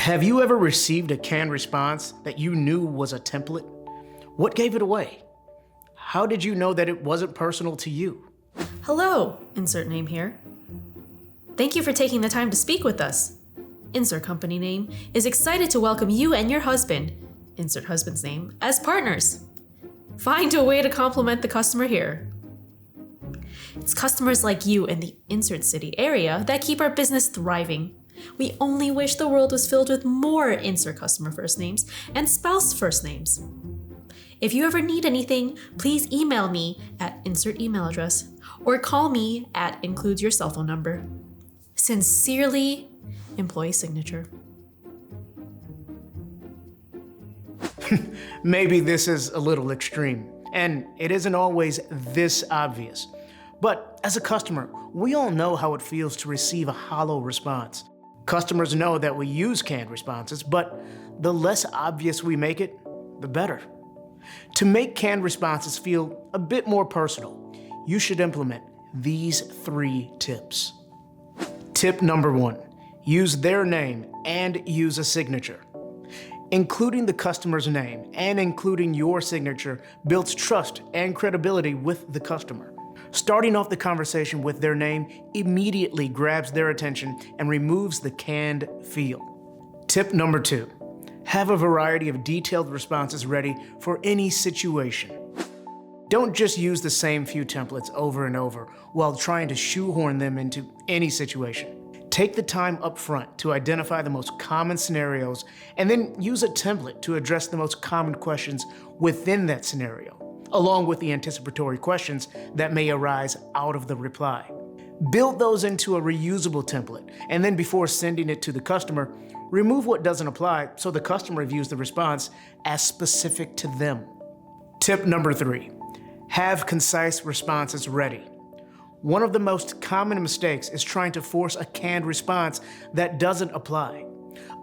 Have you ever received a canned response that you knew was a template? What gave it away? How did you know that it wasn't personal to you? Hello, insert name here. Thank you for taking the time to speak with us. Insert company name is excited to welcome you and your husband, insert husband's name, as partners. Find a way to compliment the customer here. It's customers like you in the insert city area that keep our business thriving. We only wish the world was filled with more insert customer first names and spouse first names. If you ever need anything, please email me at insert email address or call me at includes your cell phone number. Sincerely, employee signature. Maybe this is a little extreme, and it isn't always this obvious. But as a customer, we all know how it feels to receive a hollow response. Customers know that we use canned responses, but the less obvious we make it, the better. To make canned responses feel a bit more personal, you should implement these 3 tips. Tip number 1, use their name and use a signature. Including the customer's name and including your signature builds trust and credibility with the customer. Starting off the conversation with their name immediately grabs their attention and removes the canned feel. Tip number 2, have a variety of detailed responses ready for any situation. Don't just use the same few templates over and over while trying to shoehorn them into any situation. Take the time up front to identify the most common scenarios and then use a template to address the most common questions within that scenario, along with the anticipatory questions that may arise out of the reply. Build those into a reusable template, and then before sending it to the customer, remove what doesn't apply so the customer views the response as specific to them. Tip number 3, have concise responses ready. One of the most common mistakes is trying to force a canned response that doesn't apply.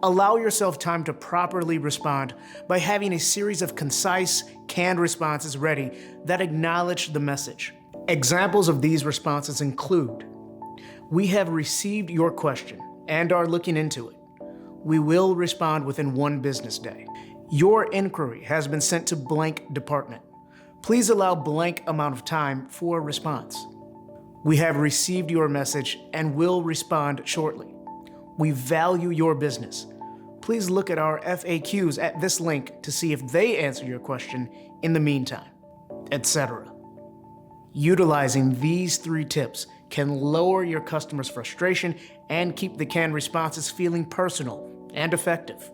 Allow yourself time to properly respond by having a series of concise, canned responses ready that acknowledge the message. Examples of these responses include, we have received your question and are looking into it. We will respond within 1 business day. Your inquiry has been sent to blank department. Please allow blank amount of time for a response. We have received your message and will respond shortly. We value your business. Please look at our FAQs at this link to see if they answer your question in the meantime, etc. Utilizing these 3 tips can lower your customers' frustration and keep the canned responses feeling personal and effective.